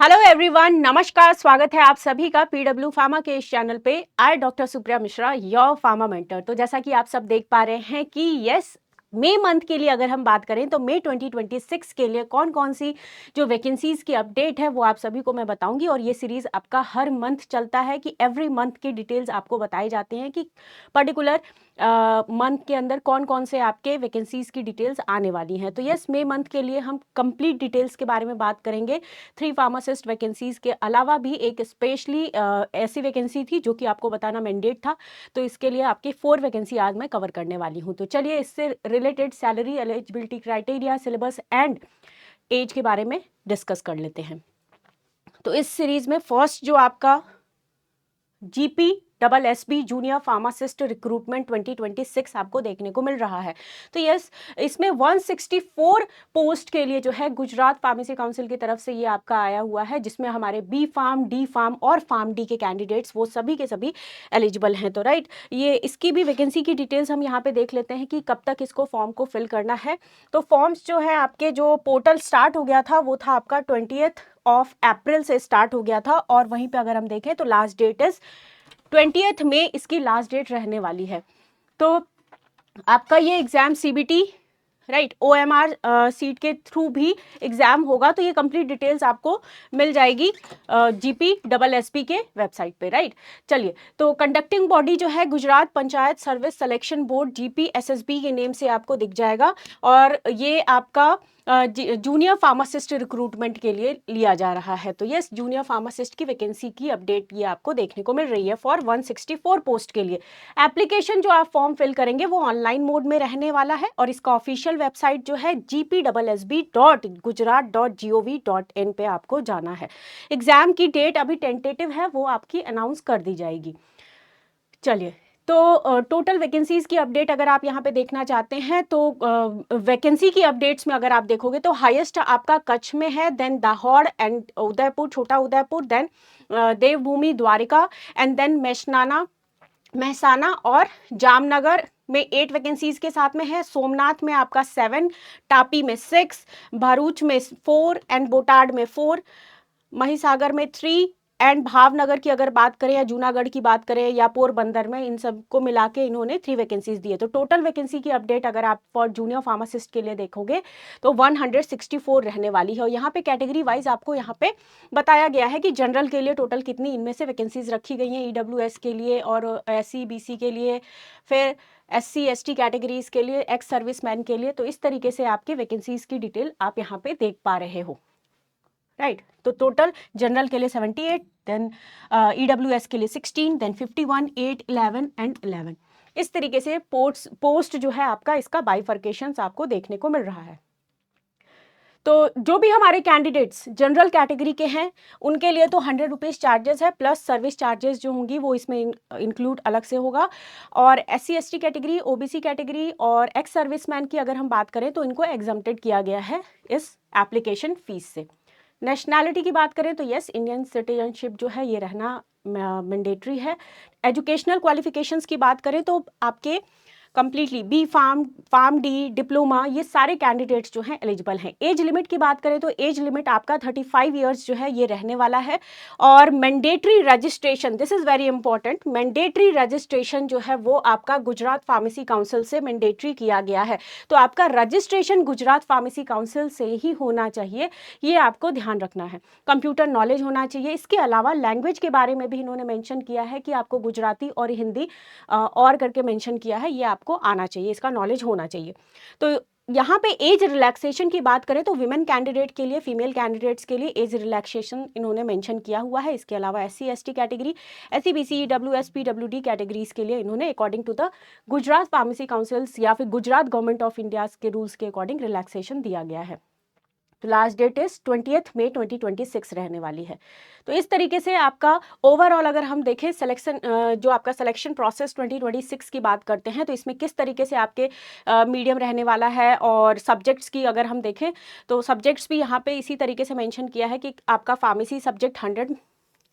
Hello everyone, नमस्कार। स्वागत है आप सभी का पीडब्ल्यू फार्मा के इस चैनल पे। I doctor Supriya Mishra, your pharma mentor. तो जैसा कि आप सब देख पा रहे हैं कि यस, मई मंथ के लिए अगर हम बात करें तो मई 2026 के लिए कौन कौन सी जो वैकेंसीज की अपडेट है वो आप सभी को मैं बताऊंगी। और ये सीरीज आपका हर मंथ चलता है कि एवरी मंथ की डिटेल्स आपको बताई जाती हैं कि पर्टिकुलर मंथ के अंदर कौन कौन से आपके वैकेंसीज की डिटेल्स आने वाली हैं। तो यस, मई मंथ के लिए हम कंप्लीट डिटेल्स के बारे में बात करेंगे। 3 फार्मासिस्ट वैकेंसीज के अलावा भी एक स्पेशली ऐसी वैकेंसी थी जो कि आपको बताना मैंडेट था। तो इसके लिए आपकी 4 वैकेंसी आज मैं कवर करने वाली हूँ। तो चलिए इससे related salary, eligibility criteria, syllabus and age के बारे में डिस्कस कर लेते हैं। तो इस सीरीज में फर्स्ट जो आपका GP double SB junior pharmacist recruitment 2026 आपको देखने को मिल रहा है। तो यस, इसमें 164 पोस्ट के लिए जो है गुजरात फार्मेसी काउंसिल की तरफ से ये आपका आया हुआ है, जिसमें हमारे बी फार्म, डी फार्म और फार्म डी के कैंडिडेट्स वो सभी के सभी एलिजिबल हैं। तो राइट, ये इसकी भी वैकेंसी की डिटेल्स हम यहाँ पे देख लेते हैं कि कब तक इसको फॉर्म को फिल करना है। तो फॉर्म्स जो है आपके, जो पोर्टल स्टार्ट हो गया था वो था आपका 20 अप्रैल से स्टार्ट हो गया था। और वहीं पे अगर हम देखें तो लास्ट डेट इज 20 में इसकी लास्ट डेट रहने वाली है। तो आपका ये exam CBT right OMR sheet के थ्रू भी एग्जाम होगा। तो ये कंप्लीट डिटेल्स आपको मिल जाएगी जीपी डबल एसपी के वेबसाइट पे। राइट, चलिए, तो कंडक्टिंग बॉडी जो है Gujarat panchayat service selection board, GP SSB के नेम से आपको दिख जाएगा। और ये आपका जूनियर फार्मासिस्ट रिक्रूटमेंट के लिए लिया जा रहा है। तो यस, जूनियर फार्मासिस्ट की वैकेंसी की अपडेट ये आपको देखने को मिल रही है फॉर 164 पोस्ट के लिए। एप्लीकेशन जो आप फॉर्म फिल करेंगे वो ऑनलाइन मोड में रहने वाला है। और इसका ऑफिशियल वेबसाइट जो है gpssb.gujarat.gov.in पे आपको जाना है। एग्जाम की डेट अभी टेंटेटिव है, वो आपकी अनाउंस कर दी जाएगी। चलिए, तो टोटल वैकेंसीज की अपडेट अगर आप यहाँ पे देखना चाहते हैं तो वैकेंसी की अपडेट्स में अगर आप देखोगे तो हाईएस्ट आपका कच्छ में है, then Dahod and Udaipur, Chhota Udaipur, then Devbhumi, Dwarka and then Mehsana और जामनगर में 8 वैकेंसीज के साथ में है। सोमनाथ में आपका 7, टापी में 6, भरूच में 4 एंड बोटाड में 4, महिसागर में 3 एंड भावनगर की अगर बात करें या जूनागढ़ की बात करें या पोरबंदर में, इन सब को मिला के इन्होंने 3 वैकेंसीज दी है। तो टोटल वैकेंसी की अपडेट अगर आप फॉर जूनियर फार्मासिस्ट के लिए देखोगे तो 164 रहने वाली है। और यहाँ पे कैटेगरी वाइज आपको यहाँ पे बताया गया है कि जनरल के लिए टोटल कितनी इनमें से वैकेंसीज रखी गई हैं, ईडब्ल्यूएस के लिए और एससी बीसी के लिए, फिर एससी एसटी कैटेगरीज के लिए, एक्स सर्विसमैन के लिए। तो इस तरीके से आपके वैकेंसीज की डिटेल आप यहाँ पे देख पा रहे हो। राइट, तो टोटल जनरल के लिए 78, देन ईडब्ल्यूएस के लिए 16, देन 51, 8, 11 एंड 11। इस तरीके से पोस्ट जो है आपका, इसका बाइफर्केशन आपको देखने को मिल रहा है। तो जो भी हमारे कैंडिडेट्स जनरल कैटेगरी के हैं उनके लिए तो 100 रुपीज़ चार्जेस है, प्लस सर्विस चार्जेस जो होंगी वो इसमें इंक्लूड अलग से होगा। और SC ST category, OBC category और एक्स सर्विसमैन की अगर हम बात करें तो इनको एग्जम्प्टेड किया गया है इस एप्लीकेशन फीस से। नेशनैलिटी की बात करें तो यस, इंडियन सिटीजनशिप जो है ये रहना मैंडेटरी है। एजुकेशनल क्वालिफिकेशंस की बात करें तो आपके completely B pharm, pharm D, diploma, ये सारे कैंडिडेट्स जो हैं एलिजिबल हैं। एज लिमिट की बात करें तो एज लिमिट आपका 35 ईयर्स जो है ये रहने वाला है। और mandatory registration, this is very important, mandatory registration जो है वो आपका गुजरात फार्मेसी काउंसिल से मैंडेटरी किया गया है। तो आपका रजिस्ट्रेशन गुजरात फार्मेसी काउंसिल से ही होना चाहिए, ये आपको ध्यान रखना है। कंप्यूटर नॉलेज होना चाहिए। इसके अलावा लैंग्वेज के बारे में भी इन्होंने मेंशन किया है कि आपको गुजराती और हिंदी और करके मेंशन किया है, ये आपको आना चाहिए, इसका नॉलेज होना चाहिए। तो यहाँ पे एज रिलैक्सेशन की बात करें तो विमेन कैंडिडेट के लिए, फीमेल कैंडिडेट्स के लिए एज रिलैक्सेशन इन्होंने मेंशन किया हुआ है। इसके अलावा SC ST category, SC BC, WS PWD categories के लिए इन्होंने according to the Gujarat pharmacy councils या फिर गुजरात गवर्नमेंट ऑफ इंडिया के रूल्स के अकॉर्डिंग रिलैक्सेशन दिया गया है। तो लास्ट डेट इज 20 मई 2026 रहने वाली है। तो इस तरीके से आपका ओवरऑल अगर हम देखें सिलेक्शन, जो आपका सिलेक्शन प्रोसेस 2026 की बात करते हैं तो इसमें किस तरीके से आपके मीडियम रहने वाला है। और सब्जेक्ट्स की अगर हम देखें तो सब्जेक्ट्स भी यहाँ पे इसी तरीके से मेंशन किया है कि आपका फार्मेसी सब्जेक्ट 100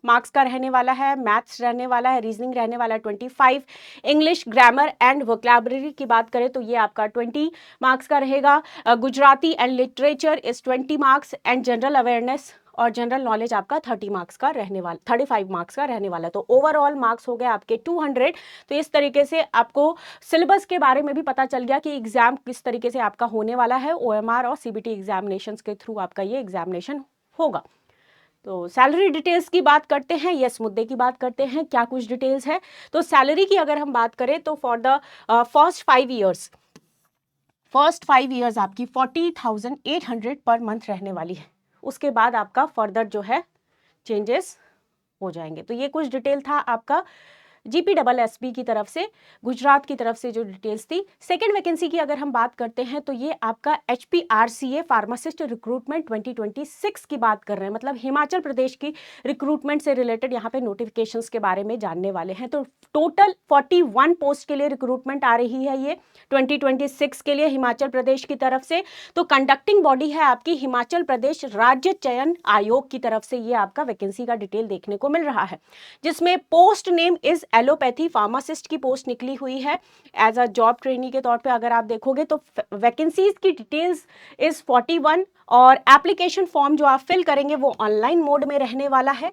मार्क्स का रहने वाला है, मैथ्स रहने वाला है, रीजनिंग रहने वाला है 25, इंग्लिश, ग्रामर एंड वोकैबुलरी की बात करें तो ये आपका 20 मार्क्स का रहेगा। Gujarati and literature is 20 marks and general awareness और जनरल नॉलेज आपका 30 मार्क्स का रहने वाला 35 मार्क्स का रहने वाला। तो ओवरऑल मार्क्स हो गए आपके 200। तो इस तरीके से आपको सिलेबस के बारे में भी पता चल गया कि एग्जाम किस तरीके से आपका होने वाला है। OMR और CBT एग्जामिनेशंस के थ्रू आपका ये एग्जामिनेशन होगा। तो सैलरी डिटेल्स की बात करते हैं, यस मुद्दे की बात करते हैं, क्या कुछ डिटेल्स है। तो सैलरी की अगर हम बात करें तो फॉर द फर्स्ट 5 ईयर्स आपकी 40,800 पर मंथ रहने वाली है। उसके बाद आपका फर्दर जो है चेंजेस हो जाएंगे। तो ये कुछ डिटेल था आपका GPSSB की तरफ से, गुजरात की तरफ से जो डिटेल्स थी। सेकेंड वैकेंसी की अगर हम बात करते हैं तो ये आपका HPRCA फार्मासिस्ट रिक्रूटमेंट 2026 की बात कर रहे हैं, मतलब हिमाचल प्रदेश की रिक्रूटमेंट से रिलेटेड यहाँ पे नोटिफिकेशंस के बारे में जानने वाले हैं। तो टोटल 41 पोस्ट के लिए रिक्रूटमेंट आ रही है ये 2026 के लिए हिमाचल प्रदेश की तरफ से। तो कंडक्टिंग बॉडी है आपकी हिमाचल प्रदेश राज्य चयन आयोग की तरफ से ये आपका वैकेंसी का डिटेल देखने को मिल रहा है, जिसमें post name is allopathy pharmacist की पोस्ट निकली हुई है एज अ जॉब ट्रेनी के तौर पे। अगर आप देखोगे तो वैकेंसीज की डिटेल्स इज 41 और एप्लीकेशन फॉर्म जो आप फिल करेंगे वो ऑनलाइन मोड में रहने वाला है।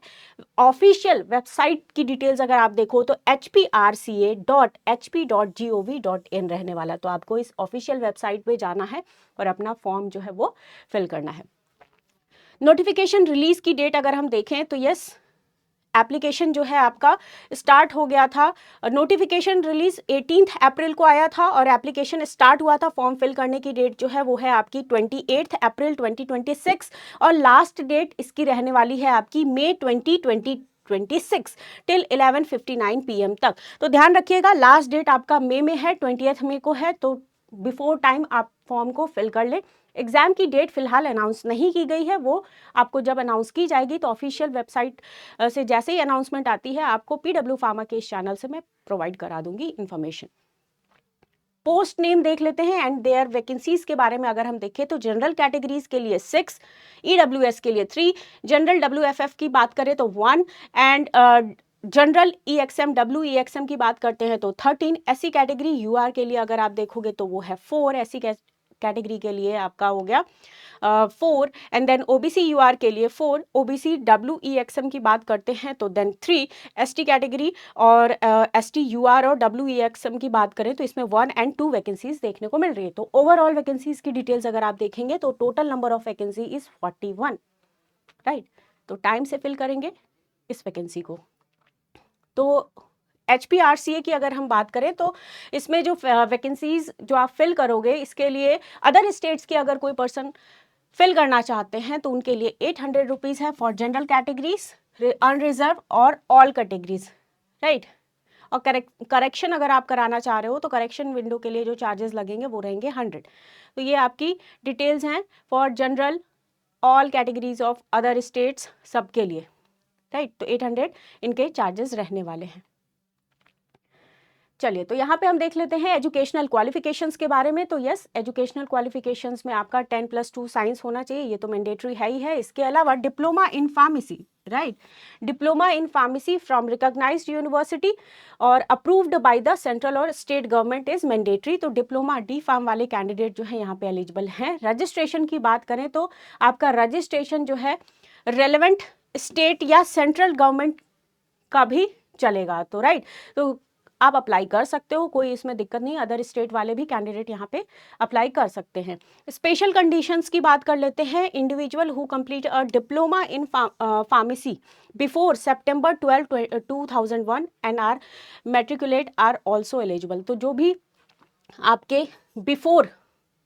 ऑफिशियल वेबसाइट की डिटेल्स अगर आप देखो तो hprca.hp.gov.in रहने वाला। तो आपको इस ऑफिशियल वेबसाइट पे जाना है और अपना फॉर्म जो है वो फिल करना है। नोटिफिकेशन रिलीज की डेट अगर हम देखें तो यस एप्लीकेशन जो है आपका स्टार्ट हो गया था। नोटिफिकेशन रिलीज 18 अप्रैल को आया था और एप्लीकेशन स्टार्ट हुआ था। फॉर्म फिल करने की डेट जो है वो है आपकी 28 अप्रैल 2026 और लास्ट डेट इसकी रहने वाली है आपकी मई 2026 टिल 11:59 PM तक। तो ध्यान रखिएगा लास्ट डेट आपका मई में है, 20 मई को है, तो बिफोर टाइम आप फॉर्म को फिल कर ले। एग्जाम की डेट फिलहाल अनाउंस नहीं की गई है, वो आपको जब अनाउंस की जाएगी तो ऑफिशियल वेबसाइट से जैसे ही अनाउंसमेंट आती है आपको PW फार्मा के इस चैनल से मैं प्रोवाइड करा दूंगी इंफॉर्मेशन। पोस्ट नेम देख लेते हैं एंड देयर वैकेंसीज के बारे में अगर हम देखें तो जनरल कैटेगरीज के लिए 6, EWS के लिए 3, जनरल WFF की बात करें तो 1 एंड जनरल EXM WEXM की बात करते हैं तो 13, SC कैटेगरी UR के लिए अगर आप देखोगे तो वो है 4, SC कैटेगरी के लिए आपका हो गया 4 एंड देन OBC UR के लिए 4, OBC WEXM की बात करते हैं तो देन 3, ST कैटेगरी और ST UR और WEXM की बात करें तो इसमें 1 एंड 2 वैकेंसीज देखने को मिल रही है। तो ओवरऑल वैकेंसीज की डिटेल्स अगर आप देखेंगे तो total number of vacancy is 41, right. तो टाइम से फिल करेंगे इस वैकेंसी को। तो HPRCA की अगर हम बात करें तो इसमें जो वैकेंसीज जो आप फिल करोगे इसके लिए अदर स्टेट्स के अगर कोई पर्सन फिल करना चाहते हैं तो उनके लिए 800 रुपीज़ है फॉर जनरल कैटेगरीज, अनरिजर्व और ऑल कैटेगरीज, राइट। और करेक्शन अगर आप कराना चाह रहे हो तो करेक्शन विंडो के लिए जो चार्जेस लगेंगे वो रहेंगे 100। तो ये आपकी डिटेल्स हैं for general, all categories of other states सबके लिए, राइट। तो 800 इनके चार्जेस रहने वाले हैं। चलिए तो यहाँ पे हम देख लेते हैं एजुकेशनल क्वालिफिकेशंस के बारे में। तो यस एजुकेशनल क्वालिफिकेशंस में आपका 10+2 साइंस होना चाहिए, ये तो मैंडेटरी है ही है। इसके अलावा diploma in pharmacy, right, diploma in pharmacy from recognised university और अप्रूव्ड बाय द सेंट्रल और स्टेट गवर्नमेंट इज मैंडेटरी। तो डिप्लोमा डी फार्म वाले कैंडिडेट जो है यहाँ पे एलिजिबल हैं। रजिस्ट्रेशन की बात करें तो आपका रजिस्ट्रेशन जो है रेलेवेंट स्टेट या सेंट्रल गवर्नमेंट का भी चलेगा, तो राइट, तो आप अप्लाई कर सकते हो, कोई इसमें दिक्कत नहीं। अदर स्टेट वाले भी कैंडिडेट यहाँ पे अप्लाई कर सकते हैं। स्पेशल कंडीशंस की बात कर लेते हैं। Individual who complete a diploma in pharmacy before September 12, 2001 and are matriculate are also eligible. तो जो भी आपके बिफोर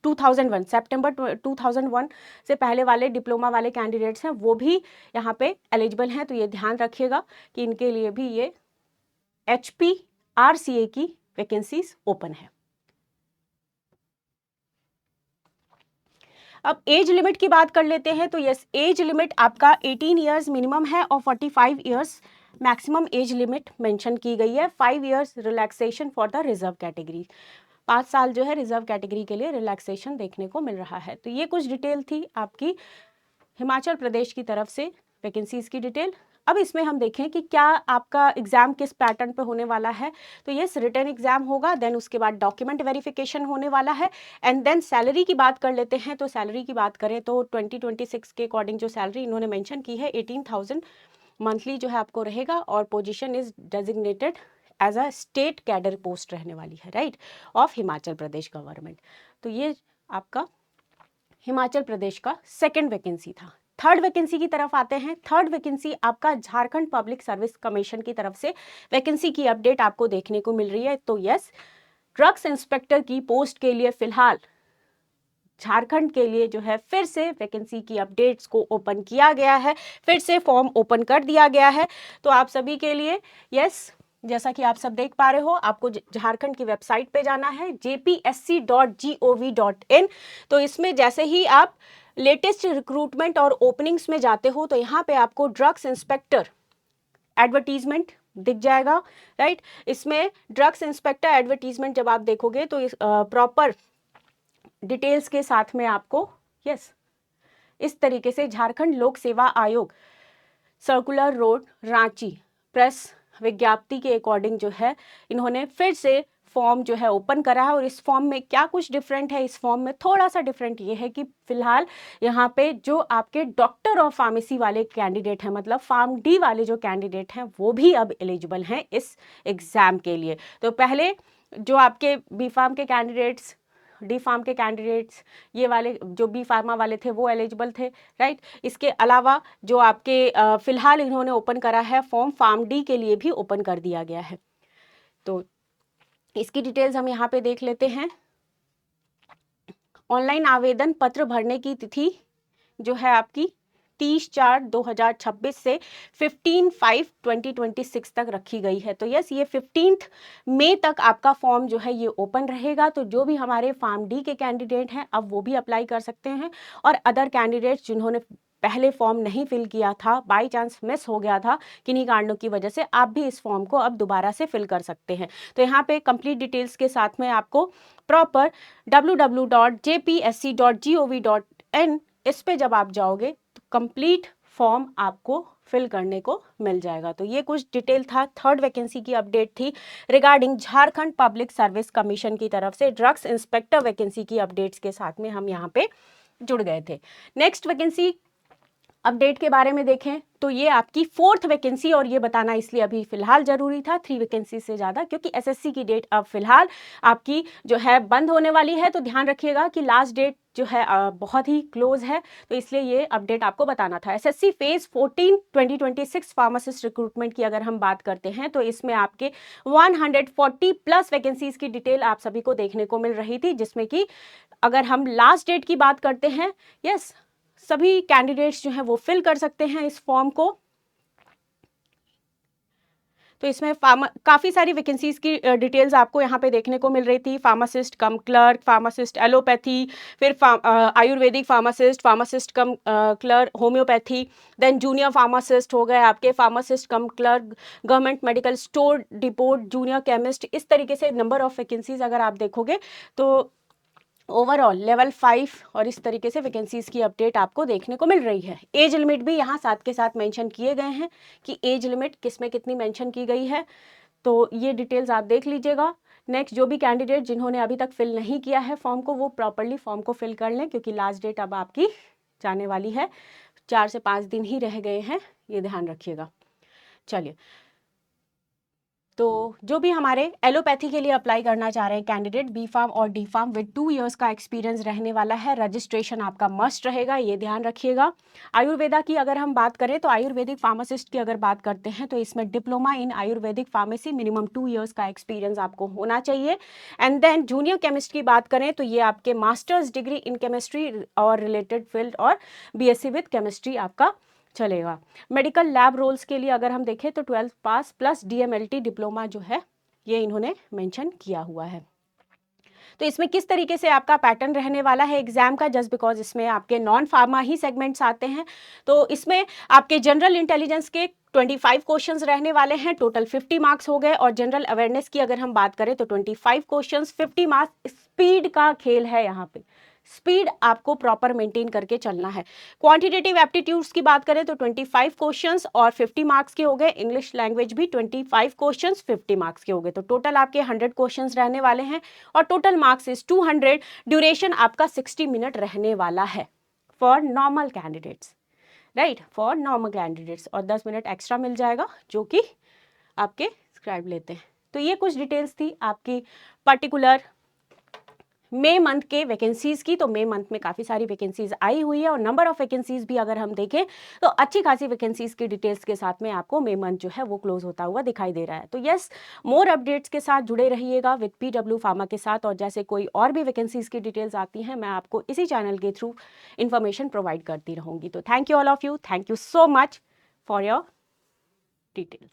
2001 सितंबर 2001 से पहले वाले डिप्लोमा वाले कैंडिडेट्स हैं वो भी यहाँ पे एलिजिबल हैं। तो ये ध्यान रखिएगा कि इनके लिए भी ये HPRCA की वैकेंसीज ओपन है। अब एज लिमिट की बात कर लेते हैं। तो यस एज लिमिट आपका 18 ईयर्स मिनिमम है और 45 years maximum age limit mention की गई है। 5 years relaxation for the reserve category, 5 साल जो है रिजर्व कैटेगरी के लिए रिलैक्सेशन देखने को मिल रहा है। तो ये कुछ डिटेल थी आपकी हिमाचल प्रदेश की तरफ से वैकेंसीज की डिटेल। अब इसमें हम देखें कि क्या आपका एग्जाम किस पैटर्न पे होने वाला है। तो ये रिटन एग्जाम होगा, देन उसके बाद डॉक्यूमेंट वेरिफिकेशन होने वाला है, एंड देन सैलरी की बात कर लेते हैं। तो सैलरी की बात करें तो 2026 के अकॉर्डिंग जो सैलरी इन्होंने मेंशन की है 18,000 मंथली जो है आपको रहेगा, और position is designated as a state cadre post रहने वाली है, right, of Himachal Pradesh government. तो ये आपका हिमाचल प्रदेश का सेकेंड वैकेंसी था। थर्ड वैकेंसी की तरफ आते हैं। थर्ड वैकेंसी आपका झारखंड पब्लिक सर्विस कमीशन की तरफ से वैकेंसी की अपडेट आपको देखने को मिल रही है। तो यस, ड्रग्स इंस्पेक्टर की पोस्ट के लिए फिलहाल झारखंड के लिए जो है फिर से वैकेंसी की अपडेट्स को ओपन किया गया है, फिर से फॉर्म ओपन कर दिया गया है। तो आप सभी के लिए यस, जैसा कि आप सब देख पा रहे हो, आपको झारखंड की वेबसाइट पे जाना है jpsc.gov.in। तो इसमें जैसे ही आप लेटेस्ट रिक्रूटमेंट और ओपनिंग्स में जाते हो तो यहाँ पे आपको ड्रग्स इंस्पेक्टर एडवर्टीजमेंट दिख जाएगा, राइट। इसमें ड्रग्स इंस्पेक्टर एडवर्टीजमेंट जब आप देखोगे तो इस प्रॉपर डिटेल्स के साथ में आपको यस इस तरीके से झारखंड लोक सेवा आयोग सर्कुलर रोड रांची प्रेस विज्ञप्ति के अकॉर्डिंग जो है इन्होंने फिर से फॉर्म जो है ओपन करा है। और इस फॉर्म में क्या कुछ डिफरेंट है, इस फॉर्म में थोड़ा सा डिफरेंट ये है कि फिलहाल यहाँ पे जो आपके डॉक्टर ऑफ फार्मेसी वाले कैंडिडेट हैं, मतलब फार्म डी वाले जो कैंडिडेट हैं, वो भी अब एलिजिबल हैं इस एग्ज़ाम के लिए। तो पहले जो आपके बी फार्म के कैंडिडेट्स, डी फार्म के कैंडिडेट्स, ये वाले जो बी फार्मा वाले थे वो एलिजिबल थे, राइट। इसके अलावा जो आपके फिलहाल इन्होंने ओपन करा है फॉर्म फार्म डी के लिए भी ओपन कर दिया गया है। तो इसकी डिटेल्स हम यहाँ पे देख लेते हैं। ऑनलाइन आवेदन पत्र भरने की तिथि जो है आपकी 30/4/2026 से 15/5/2026 तक रखी गई है। तो यस, ये 15 मई तक आपका फॉर्म जो है ये ओपन रहेगा। तो जो भी हमारे फार्म डी के कैंडिडेट हैं अब वो भी अप्लाई कर सकते हैं, और अदर कैंडिडेट्स जिन्होंने पहले फॉर्म नहीं फिल किया था, बाई चांस मिस हो गया था किन्हीं कारणों की वजह से, आप भी इस फॉर्म को अब दोबारा से फिल कर सकते हैं। तो यहाँ पे कंप्लीट डिटेल्स के साथ में आपको प्रॉपर www.jpsc.gov.in इस पे जब आप जाओगे तो कंप्लीट फॉर्म आपको फिल करने को मिल जाएगा। तो ये कुछ डिटेल था, थर्ड वैकेंसी की अपडेट थी regarding Jharkhand public service commission की तरफ से ड्रग्स इंस्पेक्टर वैकेंसी की अपडेट्स के साथ में हम यहाँ पे जुड़ गए थे। नेक्स्ट वैकेंसी अपडेट के बारे में देखें तो ये आपकी फोर्थ वैकेंसी, और ये बताना इसलिए अभी फिलहाल जरूरी था 3 वैकेंसी से ज़्यादा, क्योंकि एसएससी की डेट अब फिलहाल आपकी जो है बंद होने वाली है। तो ध्यान रखिएगा कि लास्ट डेट जो है बहुत ही क्लोज है, तो इसलिए ये अपडेट आपको बताना था। एसएससी फेज 14 2026 फार्मासिस्ट रिक्रूटमेंट की अगर हम बात करते हैं तो इसमें आपके 140+ वैकेंसीज की डिटेल आप सभी को देखने को मिल रही थी, जिसमें कि अगर हम लास्ट डेट की बात करते हैं, यस, सभी कैंडिडेट्स जो हैं वो फिल कर सकते हैं इस फॉर्म को। तो इसमें काफ़ी सारी वैकेंसीज की डिटेल्स आपको यहाँ पे देखने को मिल रही थी। Pharmacist cum clerk, pharmacist allopathy, फिर Ayurvedic pharmacist, pharmacist cum clerk homeopathy, then junior pharmacist हो गए आपके, pharmacist cum clerk government medical store depot, junior chemist, इस तरीके से नंबर ऑफ वैकेंसीज अगर आप देखोगे तो ओवरऑल लेवल 5 और इस तरीके से वैकेंसीज की अपडेट आपको देखने को मिल रही है। एज लिमिट भी यहाँ साथ के साथ मेंशन किए गए हैं कि एज लिमिट किस में कितनी मेंशन की गई है, तो ये डिटेल्स आप देख लीजिएगा। नेक्स्ट, जो भी कैंडिडेट जिन्होंने अभी तक फिल नहीं किया है फॉर्म को, वो प्रॉपरली फॉर्म को फिल कर लें, क्योंकि लास्ट डेट अब आपकी जाने वाली है, 4 से 5 दिन ही रह गए हैं, ये ध्यान रखिएगा। चलिए, तो जो भी हमारे एलोपैथी के लिए अप्लाई करना चाह रहे हैं कैंडिडेट, बी फार्म और डी फार्म विद 2 इयर्स का एक्सपीरियंस रहने वाला है, रजिस्ट्रेशन आपका मस्ट रहेगा, ये ध्यान रखिएगा। आयुर्वेदा की अगर हम बात करें तो आयुर्वेदिक फार्मासिस्ट की अगर बात करते हैं तो इसमें diploma in Ayurvedic pharmacy minimum 2 years का एक्सपीरियंस आपको होना चाहिए। एंड देन जूनियर केमिस्ट की बात करें तो ये आपके मास्टर्स डिग्री इन केमिस्ट्री और रिलेटेड फील्ड और बीएससी विद केमिस्ट्री आपका चलेगा। मेडिकल लैब रोल्स के लिए अगर हम देखें तो 12 पास प्लस डीएमएलटी डिप्लोमा जो है ये इन्होंने मेंशन किया हुआ है। तो इसमें किस तरीके से आपका पैटर्न रहने वाला है एग्जाम का, जस्ट बिकॉज इसमें आपके नॉन फार्मा ही सेगमेंट्स आते हैं, तो इसमें आपके जनरल इंटेलिजेंस के 25 क्वेश्चंस रहने वाले हैं, टोटल 50 मार्क्स हो गए। और जनरल अवेयरनेस की अगर हम बात करें तो 25 क्वेश्चंस 50 मार्क्स। स्पीड का खेल है यहाँ पे, स्पीड आपको प्रॉपर मेंटेन करके चलना है। क्वांटिटेटिव एप्टीट्यूड्स की बात करें तो 25 क्वेश्चंस और 50 मार्क्स के हो गए। इंग्लिश लैंग्वेज भी 25 क्वेश्चंस 50 मार्क्स के हो गए, तो टोटल आपके 100 क्वेश्चंस रहने वाले हैं और टोटल मार्क्स इज 200। ड्यूरेशन आपका 60 मिनट रहने वाला है for normal candidates, right, for normal candidates, और 10 मिनट एक्स्ट्रा मिल जाएगा जो कि आपके स्क्राइब लेते हैं। तो ये कुछ डिटेल्स थी आपकी पर्टिकुलर मई मंथ के वैकेंसीज की। तो मई मंथ में काफ़ी सारी वैकेंसीज आई हुई है और नंबर ऑफ वैकेंसीज भी अगर हम देखें तो अच्छी खासी वैकेंसीज की डिटेल्स के साथ में आपको मई मंथ जो है वो क्लोज होता हुआ दिखाई दे रहा है। तो यस, मोर अपडेट्स के साथ जुड़े रहिएगा विद PW फार्मा के साथ, और जैसे कोई और भी वैकेंसीज की डिटेल्स आती हैं मैं आपको इसी चैनल के थ्रू इन्फॉर्मेशन प्रोवाइड करती रहूँगी। तो thank you all of you, thank you so much for your details.